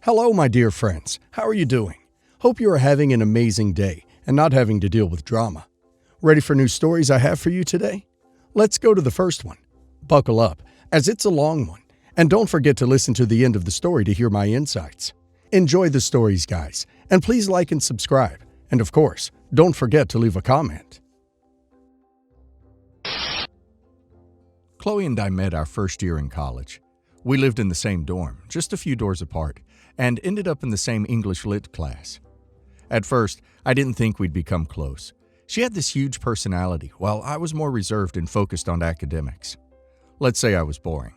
Hello, my dear friends. How are you doing? Hope you are having an amazing day and not having to deal with drama. Ready for new stories I have for you today? Let's go to the first one. Buckle up, as it's a long one, and don't forget to listen to the end of the story to hear my insights. Enjoy the stories, guys, and please like and subscribe. And of course, don't forget to leave a comment. Chloe and I met our first year in college. We lived in the same dorm, just a few doors apart, and ended up in the same English Lit class. At first, I didn't think we'd become close. She had this huge personality, while I was more reserved and focused on academics. Let's say I was boring.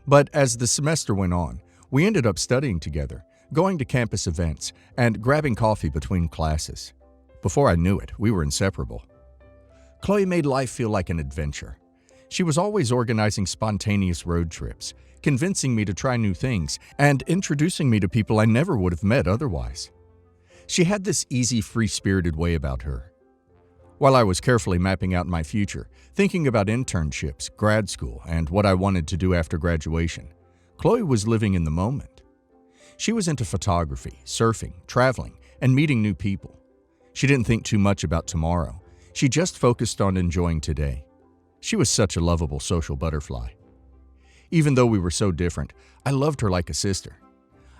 But as the semester went on, we ended up studying together, going to campus events, and grabbing coffee between classes. Before I knew it, we were inseparable. Chloe made life feel like an adventure. She was always organizing spontaneous road trips, convincing me to try new things, and introducing me to people I never would have met otherwise. She had this easy, free-spirited way about her. While I was carefully mapping out my future, thinking about internships, grad school, and what I wanted to do after graduation, Chloe was living in the moment. She was into photography, surfing, traveling, and meeting new people. She didn't think too much about tomorrow. She just focused on enjoying today. She was such a lovable social butterfly. Even though we were so different, I loved her like a sister.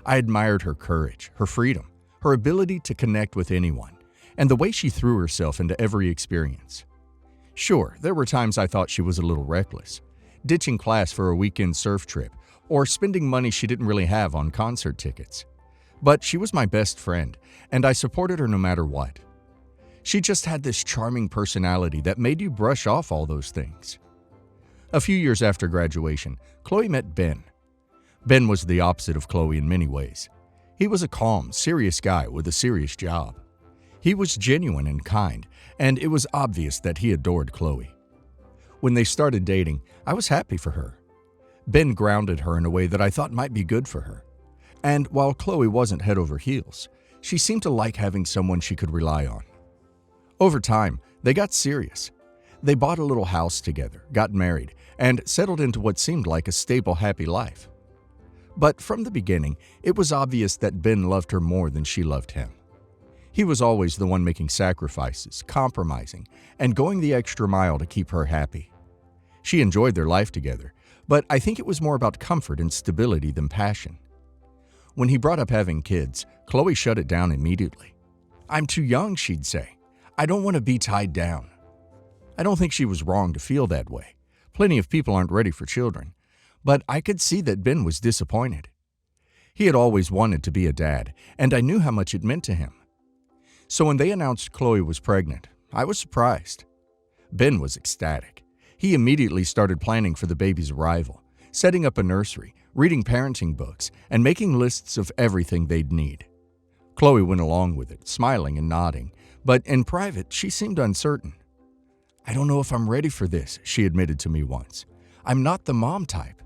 I admired her courage, her freedom, her ability to connect with anyone, and the way she threw herself into every experience. Sure, there were times I thought she was a little reckless, ditching class for a weekend surf trip, or spending money she didn't really have on concert tickets. But she was my best friend, and I supported her no matter what. She just had this charming personality that made you brush off all those things. A few years after graduation, Chloe met Ben. Ben was the opposite of Chloe in many ways. He was a calm, serious guy with a serious job. He was genuine and kind, and it was obvious that he adored Chloe. When they started dating, I was happy for her. Ben grounded her in a way that I thought might be good for her. And while Chloe wasn't head over heels, she seemed to like having someone she could rely on. Over time, they got serious. They bought a little house together, got married, and settled into what seemed like a stable, happy life. But from the beginning, it was obvious that Ben loved her more than she loved him. He was always the one making sacrifices, compromising, and going the extra mile to keep her happy. She enjoyed their life together, but I think it was more about comfort and stability than passion. When he brought up having kids, Chloe shut it down immediately. "I'm too young," she'd say. "I don't want to be tied down." I don't think she was wrong to feel that way. Plenty of people aren't ready for children. But I could see that Ben was disappointed. He had always wanted to be a dad, and I knew how much it meant to him. So when they announced Chloe was pregnant, I was surprised. Ben was ecstatic. He immediately started planning for the baby's arrival, setting up a nursery, reading parenting books, and making lists of everything they'd need. Chloe went along with it, smiling and nodding, but in private, she seemed uncertain. "I don't know if I'm ready for this," she admitted to me once. "I'm not the mom type."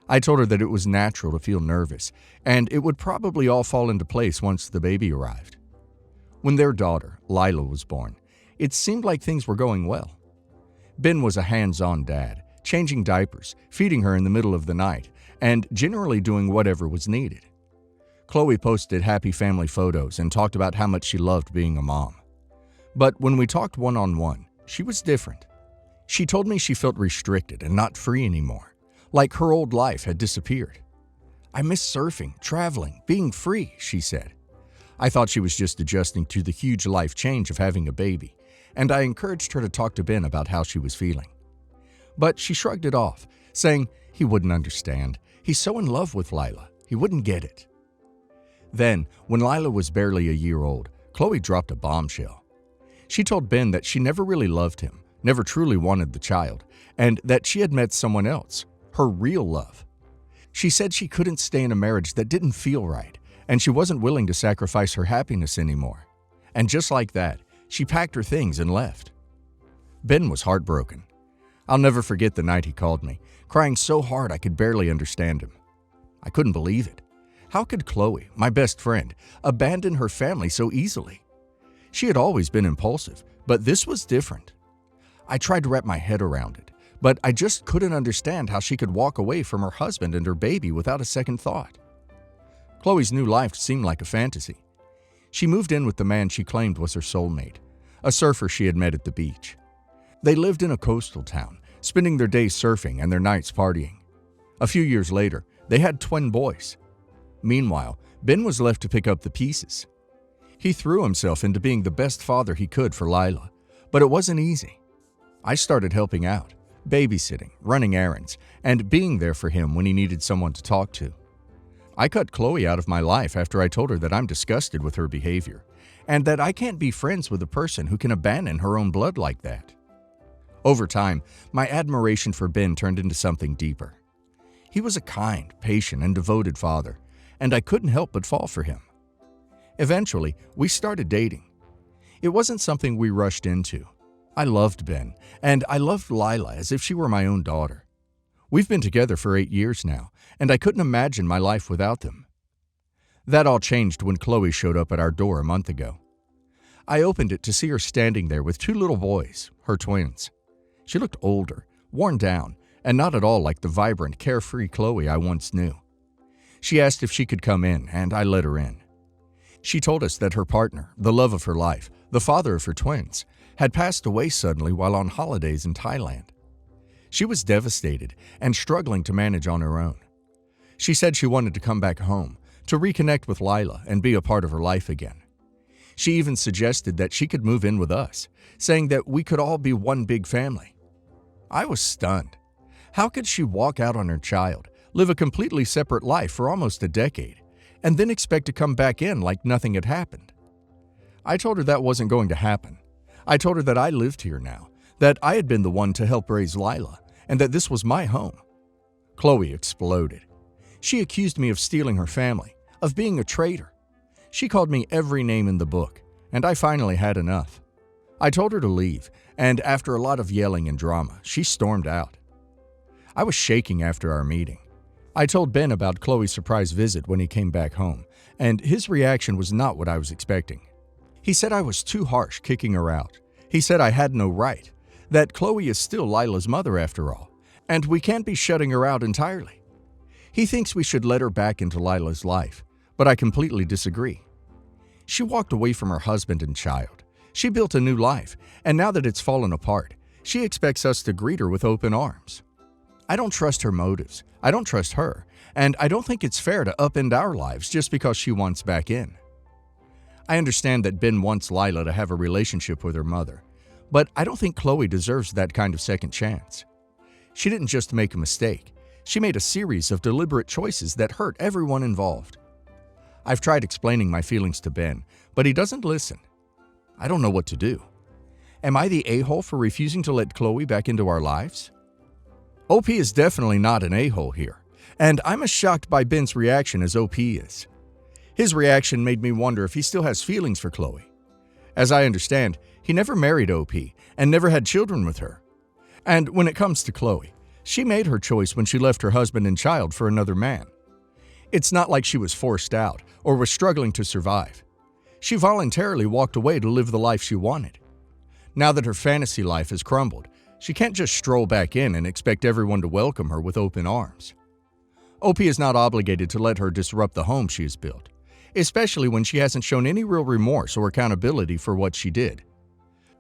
I told her that it was natural to feel nervous, and it would probably all fall into place once the baby arrived. When their daughter, Lila, was born, it seemed like things were going well. Ben was a hands-on dad, changing diapers, feeding her in the middle of the night, and generally doing whatever was needed. Chloe posted happy family photos and talked about how much she loved being a mom. But when we talked one-on-one, she was different. She told me she felt restricted and not free anymore, like her old life had disappeared. "I miss surfing, traveling, being free," she said. I thought she was just adjusting to the huge life change of having a baby, and I encouraged her to talk to Ben about how she was feeling. But she shrugged it off, saying he wouldn't understand. He's so in love with Lila, he wouldn't get it. Then, when Lila was barely a year old, Chloe dropped a bombshell. She told Ben that she never really loved him, never truly wanted the child, and that she had met someone else, her real love. She said she couldn't stay in a marriage that didn't feel right, and she wasn't willing to sacrifice her happiness anymore. And just like that, she packed her things and left. Ben was heartbroken. I'll never forget the night he called me, crying so hard I could barely understand him. I couldn't believe it. How could Chloe, my best friend, abandon her family so easily? She had always been impulsive, but this was different. I tried to wrap my head around it, but I just couldn't understand how she could walk away from her husband and her baby without a second thought. Chloe's new life seemed like a fantasy. She moved in with the man she claimed was her soulmate, a surfer she had met at the beach. They lived in a coastal town, spending their days surfing and their nights partying. A few years later, they had twin boys. Meanwhile, Ben was left to pick up the pieces. He threw himself into being the best father he could for Lila, but it wasn't easy. I started helping out, babysitting, running errands, and being there for him when he needed someone to talk to. I cut Chloe out of my life after I told her that I'm disgusted with her behavior, and that I can't be friends with a person who can abandon her own blood like that. Over time, my admiration for Ben turned into something deeper. He was a kind, patient, and devoted father, and I couldn't help but fall for him. Eventually, we started dating. It wasn't something we rushed into. I loved Ben, and I loved Lila as if she were my own daughter. We've been together for 8 years now, and I couldn't imagine my life without them. That all changed when Chloe showed up at our door a month ago. I opened it to see her standing there with 2 little boys, her twins. She looked older, worn down, and not at all like the vibrant, carefree Chloe I once knew. She asked if she could come in, and I let her in. She told us that her partner, the love of her life, the father of her twins, had passed away suddenly while on holidays in Thailand. She was devastated and struggling to manage on her own. She said she wanted to come back home, to reconnect with Lila and be a part of her life again. She even suggested that she could move in with us, saying that we could all be one big family. I was stunned. How could she walk out on her child, live a completely separate life for almost a decade, and then expect to come back in like nothing had happened? I told her that wasn't going to happen. I told her that I lived here now, that I had been the one to help raise Lila, and that this was my home. Chloe exploded. She accused me of stealing her family, of being a traitor. She called me every name in the book, and I finally had enough. I told her to leave, and after a lot of yelling and drama, she stormed out. I was shaking after our meeting. I told Ben about Chloe's surprise visit when he came back home, and his reaction was not what I was expecting. He said I was too harsh kicking her out. He said I had no right, that Chloe is still Lila's mother after all, and we can't be shutting her out entirely. He thinks we should let her back into Lila's life, but I completely disagree. She walked away from her husband and child. She built a new life, and now that it's fallen apart, she expects us to greet her with open arms. I don't trust her motives, I don't trust her, and I don't think it's fair to upend our lives just because she wants back in. I understand that Ben wants Lila to have a relationship with her mother, but I don't think Chloe deserves that kind of second chance. She didn't just make a mistake, she made a series of deliberate choices that hurt everyone involved. I've tried explaining my feelings to Ben, but he doesn't listen. I don't know what to do. Am I the a-hole for refusing to let Chloe back into our lives? OP is definitely not an a-hole here, and I'm as shocked by Ben's reaction as OP is. His reaction made me wonder if he still has feelings for Chloe. As I understand, he never married OP and never had children with her. And when it comes to Chloe, she made her choice when she left her husband and child for another man. It's not like she was forced out or was struggling to survive. She voluntarily walked away to live the life she wanted. Now that her fantasy life has crumbled, she can't just stroll back in and expect everyone to welcome her with open arms. OP is not obligated to let her disrupt the home she has built, especially when she hasn't shown any real remorse or accountability for what she did.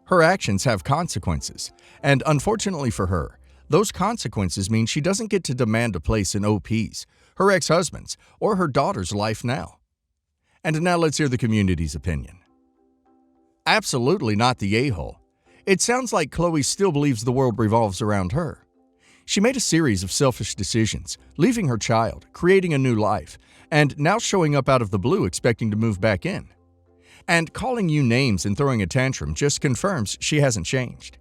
Her actions have consequences, and unfortunately for her, those consequences mean she doesn't get to demand a place in OP's, her ex-husband's, or her daughter's life now. And now let's hear the community's opinion. Absolutely not the a-hole. It sounds like Chloe still believes the world revolves around her. She made a series of selfish decisions, leaving her child, creating a new life, and now showing up out of the blue expecting to move back in. And calling you names and throwing a tantrum just confirms she hasn't changed.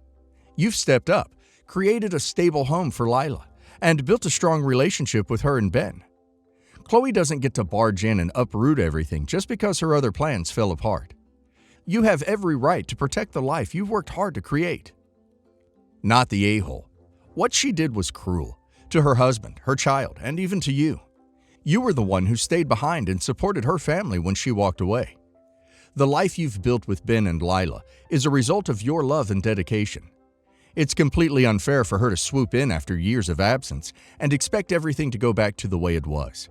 You've stepped up, created a stable home for Lila, and built a strong relationship with her and Ben. Chloe doesn't get to barge in and uproot everything just because her other plans fell apart. You have every right to protect the life you've worked hard to create. Not the a-hole. What she did was cruel, to her husband, her child, and even to you. You were the one who stayed behind and supported her family when she walked away. The life you've built with Ben and Lila is a result of your love and dedication. It's completely unfair for her to swoop in after years of absence and expect everything to go back to the way it was.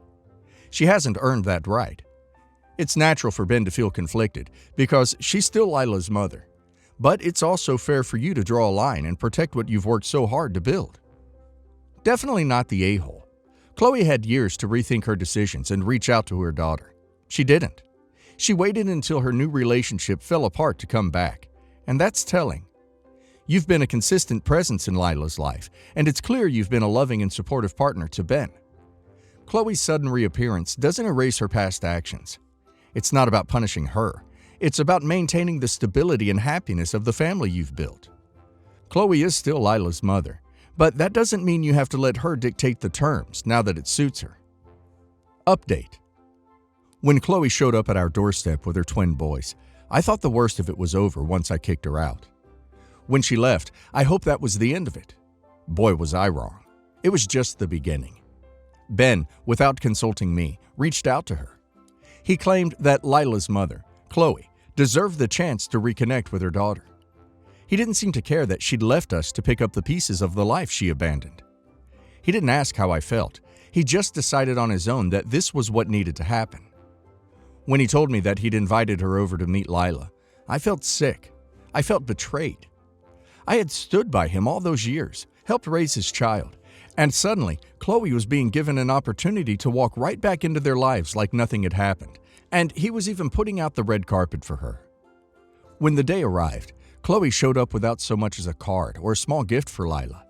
She hasn't earned that right. It's natural for Ben to feel conflicted because she's still Lila's mother. But it's also fair for you to draw a line and protect what you've worked so hard to build. Definitely not the a-hole. Chloe had years to rethink her decisions and reach out to her daughter. She didn't. She waited until her new relationship fell apart to come back, and that's telling. You've been a consistent presence in Lila's life, and it's clear you've been a loving and supportive partner to Ben. Chloe's sudden reappearance doesn't erase her past actions. It's not about punishing her. It's about maintaining the stability and happiness of the family you've built. Chloe is still Lila's mother, but that doesn't mean you have to let her dictate the terms now that it suits her. Update. When Chloe showed up at our doorstep with her twin boys, I thought the worst of it was over once I kicked her out. When she left, I hoped that was the end of it. Boy, was I wrong. It was just the beginning. Ben, without consulting me, reached out to her. He claimed that Lila's mother, Chloe, deserved the chance to reconnect with her daughter. He didn't seem to care that she'd left us to pick up the pieces of the life she abandoned. He didn't ask how I felt. He just decided on his own that this was what needed to happen. When he told me that he'd invited her over to meet Lila, I felt sick. I felt betrayed. I had stood by him all those years, helped raise his child, and suddenly Chloe was being given an opportunity to walk right back into their lives like nothing had happened, and he was even putting out the red carpet for her. When the day arrived, Chloe showed up without so much as a card or a small gift for Lila.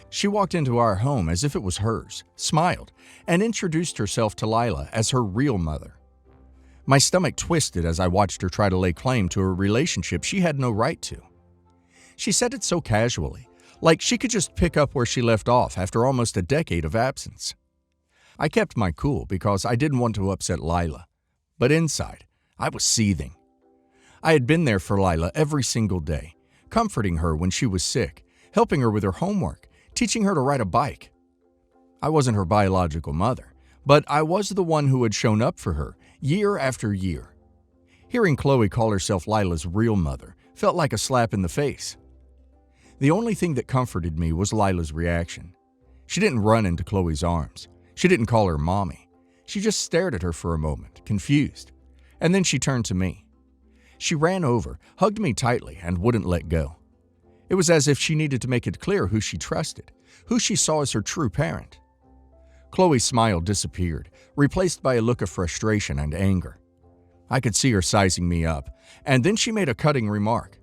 She walked into our home as if it was hers, smiled, and introduced herself to Lila as her real mother. My stomach twisted as I watched her try to lay claim to a relationship she had no right to. She said it so casually, like she could just pick up where she left off after almost a decade of absence. I kept my cool because I didn't want to upset Lila, but inside, I was seething. I had been there for Lila every single day, comforting her when she was sick, helping her with her homework, teaching her to ride a bike. I wasn't her biological mother, but I was the one who had shown up for her year after year. Hearing Chloe call herself Lila's real mother felt like a slap in the face. The only thing that comforted me was Lila's reaction. She didn't run into Chloe's arms. She didn't call her mommy. She just stared at her for a moment, confused. And then she turned to me. She ran over, hugged me tightly, and wouldn't let go. It was as if she needed to make it clear who she trusted, who she saw as her true parent. Chloe's smile disappeared, replaced by a look of frustration and anger. I could see her sizing me up, and then she made a cutting remark.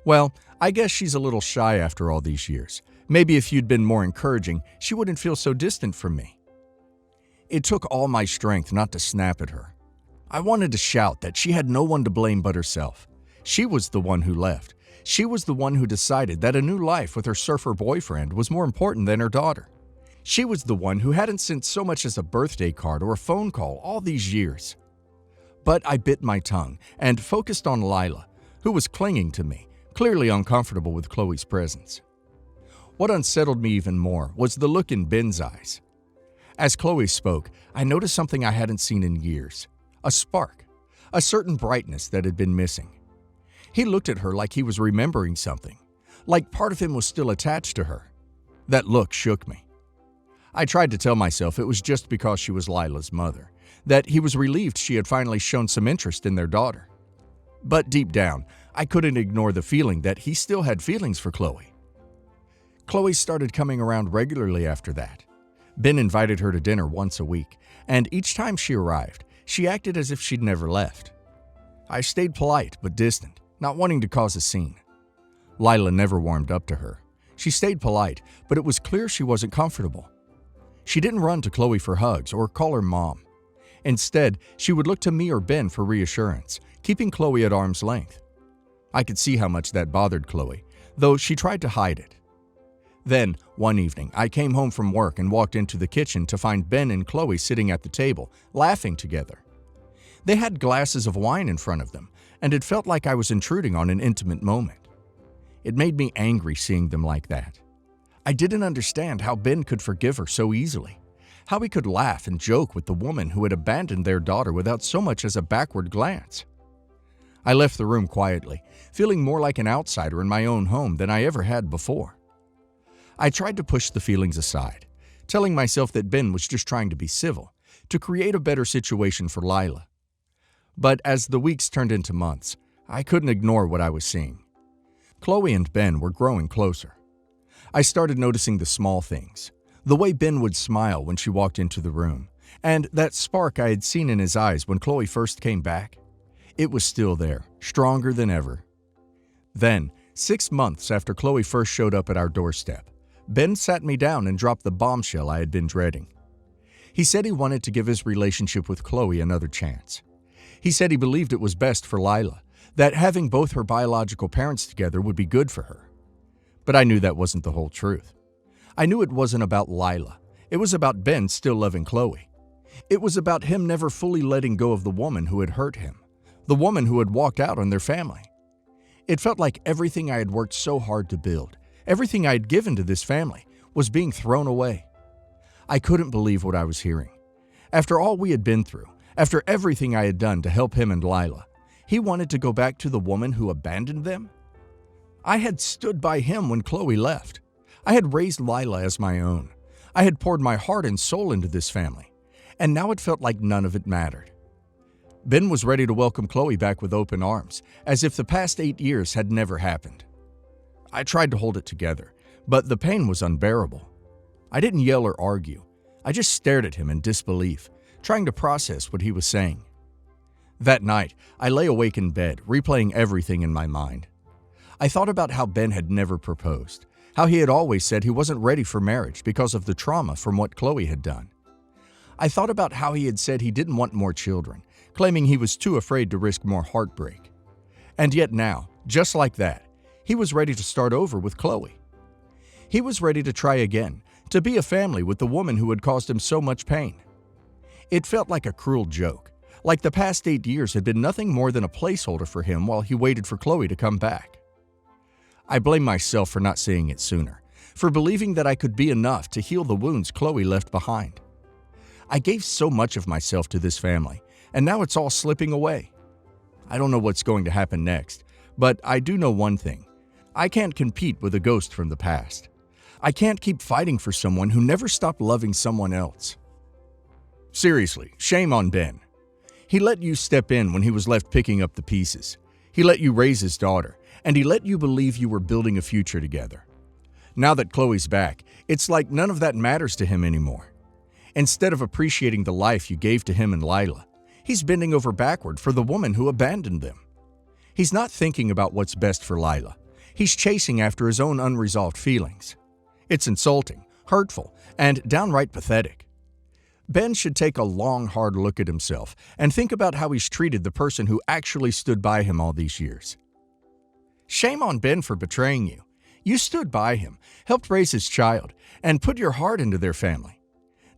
Well, I guess she's a little shy after all these years. Maybe if you'd been more encouraging, she wouldn't feel so distant from me. It took all my strength not to snap at her. I wanted to shout that she had no one to blame but herself. She was the one who left. She was the one who decided that a new life with her surfer boyfriend was more important than her daughter. She was the one who hadn't sent so much as a birthday card or a phone call all these years. But I bit my tongue and focused on Lila, who was clinging to me, clearly uncomfortable with Chloe's presence. What unsettled me even more was the look in Ben's eyes. As Chloe spoke, I noticed something I hadn't seen in years. A spark, a certain brightness that had been missing. He looked at her like he was remembering something, like part of him was still attached to her. That look shook me. I tried to tell myself it was just because she was Lila's mother, that he was relieved she had finally shown some interest in their daughter. But deep down, I couldn't ignore the feeling that he still had feelings for Chloe. Chloe started coming around regularly after that. Ben invited her to dinner once a week, and each time she arrived, she acted as if she'd never left. I stayed polite but distant, not wanting to cause a scene. Lila never warmed up to her. She stayed polite, but it was clear she wasn't comfortable. She didn't run to Chloe for hugs or call her mom. Instead, she would look to me or Ben for reassurance, keeping Chloe at arm's length. I could see how much that bothered Chloe, though she tried to hide it. Then, one evening, I came home from work and walked into the kitchen to find Ben and Chloe sitting at the table, laughing together. They had glasses of wine in front of them, and it felt like I was intruding on an intimate moment. It made me angry seeing them like that. I didn't understand how Ben could forgive her so easily, how he could laugh and joke with the woman who had abandoned their daughter without so much as a backward glance. I left the room quietly, feeling more like an outsider in my own home than I ever had before. I tried to push the feelings aside, telling myself that Ben was just trying to be civil, to create a better situation for Lila. But as the weeks turned into months, I couldn't ignore what I was seeing. Chloe and Ben were growing closer. I started noticing the small things, the way Ben would smile when she walked into the room, and that spark I had seen in his eyes when Chloe first came back. It was still there, stronger than ever. Then, 6 months after Chloe first showed up at our doorstep, Ben sat me down and dropped the bombshell I had been dreading. He said he wanted to give his relationship with Chloe another chance. He said he believed it was best for Lila, that having both her biological parents together would be good for her. But I knew that wasn't the whole truth. I knew it wasn't about Lila. It was about Ben still loving Chloe. It was about him never fully letting go of the woman who had hurt him, the woman who had walked out on their family. It felt like everything I had worked so hard to build, everything I had given to this family, was being thrown away. I couldn't believe what I was hearing. After all we had been through, after everything I had done to help him and Lila, he wanted to go back to the woman who abandoned them? I had stood by him when Chloe left. I had raised Lila as my own. I had poured my heart and soul into this family, and now it felt like none of it mattered. Ben was ready to welcome Chloe back with open arms, as if the past 8 years had never happened. I tried to hold it together, but the pain was unbearable. I didn't yell or argue. I just stared at him in disbelief, trying to process what he was saying. That night, I lay awake in bed, replaying everything in my mind. I thought about how Ben had never proposed, how he had always said he wasn't ready for marriage because of the trauma from what Chloe had done. I thought about how he had said he didn't want more children, claiming he was too afraid to risk more heartbreak. And yet now, just like that, he was ready to start over with Chloe. He was ready to try again, to be a family with the woman who had caused him so much pain. It felt like a cruel joke, like the past 8 years had been nothing more than a placeholder for him while he waited for Chloe to come back. I blame myself for not seeing it sooner, for believing that I could be enough to heal the wounds Chloe left behind. I gave so much of myself to this family, and now it's all slipping away. I don't know what's going to happen next, but I do know one thing. I can't compete with a ghost from the past. I can't keep fighting for someone who never stopped loving someone else. Seriously, shame on Ben. He let you step in when he was left picking up the pieces. He let you raise his daughter, and he let you believe you were building a future together. Now that Chloe's back, it's like none of that matters to him anymore. Instead of appreciating the life you gave to him and Lila, he's bending over backward for the woman who abandoned them. He's not thinking about what's best for Lila. He's chasing after his own unresolved feelings. It's insulting, hurtful, and downright pathetic. Ben should take a long, hard look at himself and think about how he's treated the person who actually stood by him all these years. Shame on Ben for betraying you. You stood by him, helped raise his child, and put your heart into their family.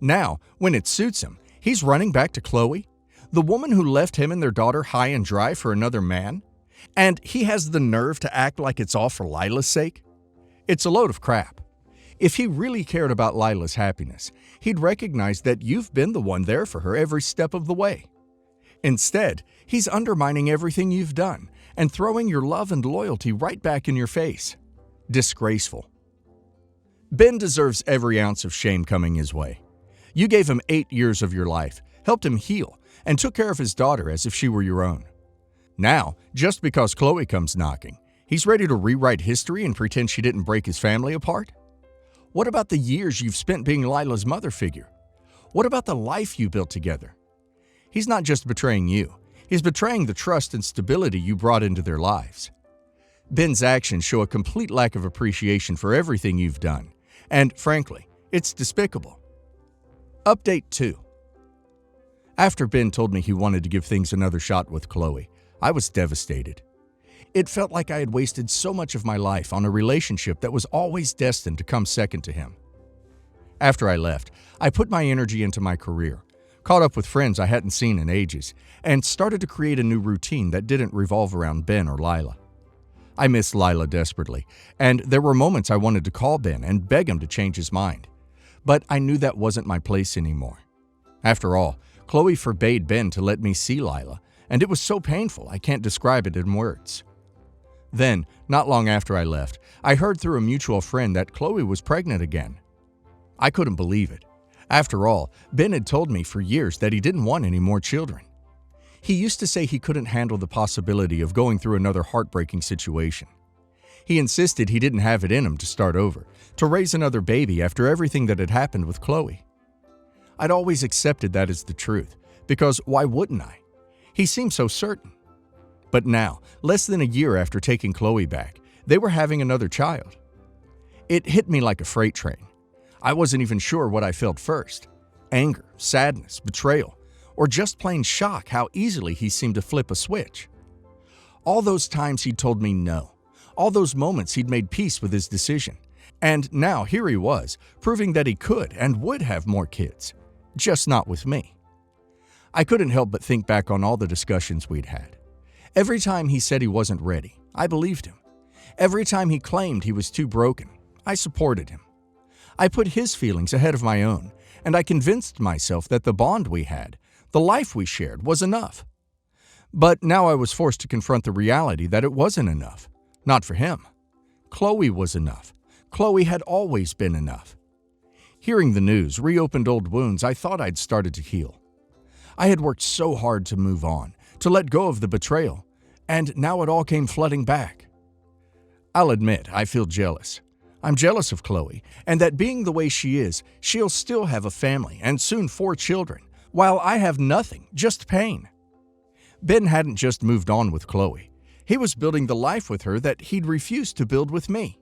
Now, when it suits him, he's running back to Chloe, the woman who left him and their daughter high and dry for another man, and he has the nerve to act like it's all for Lila's sake? It's a load of crap. If he really cared about Lila's happiness, he'd recognize that you've been the one there for her every step of the way. Instead, he's undermining everything you've done and throwing your love and loyalty right back in your face. Disgraceful. Ben deserves every ounce of shame coming his way. You gave him 8 years of your life, helped him heal, and took care of his daughter as if she were your own. Now, just because Chloe comes knocking, he's ready to rewrite history and pretend she didn't break his family apart? What about the years you've spent being Lila's mother figure? What about the life you built together? He's not just betraying you. He's betraying the trust and stability you brought into their lives. Ben's actions show a complete lack of appreciation for everything you've done, and frankly, it's despicable. Update 2. After Ben told me he wanted to give things another shot with Chloe, I was devastated. It felt like I had wasted so much of my life on a relationship that was always destined to come second to him. After I left, I put my energy into my career, caught up with friends I hadn't seen in ages, and started to create a new routine that didn't revolve around Ben or Lila. I missed Lila desperately, and there were moments I wanted to call Ben and beg him to change his mind. But I knew that wasn't my place anymore. After all, Chloe forbade Ben to let me see Lila, and it was so painful I can't describe it in words. Then, not long after I left, I heard through a mutual friend that Chloe was pregnant again. I couldn't believe it. After all, Ben had told me for years that he didn't want any more children. He used to say he couldn't handle the possibility of going through another heartbreaking situation. He insisted he didn't have it in him to start over, to raise another baby after everything that had happened with Chloe. I'd always accepted that as the truth, because why wouldn't I? He seemed so certain. But now, less than a year after taking Chloe back, they were having another child. It hit me like a freight train. I wasn't even sure what I felt first: anger, sadness, betrayal, or just plain shock how easily he seemed to flip a switch. All those times he'd told me no, all those moments he'd made peace with his decision, and now here he was, proving that he could and would have more kids, just not with me. I couldn't help but think back on all the discussions we'd had. Every time he said he wasn't ready, I believed him. Every time he claimed he was too broken, I supported him. I put his feelings ahead of my own, and I convinced myself that the bond we had, the life we shared, was enough. But now I was forced to confront the reality that it wasn't enough. Not for him. Chloe was enough. Chloe had always been enough. Hearing the news reopened old wounds I thought I'd started to heal. I had worked so hard to move on, to let go of the betrayal, and now it all came flooding back. I'll admit I feel jealous. I'm jealous of Chloe, and that being the way she is, she'll still have a family and soon 4 children, while I have nothing, just pain. Ben hadn't just moved on with Chloe. He was building the life with her that he'd refused to build with me.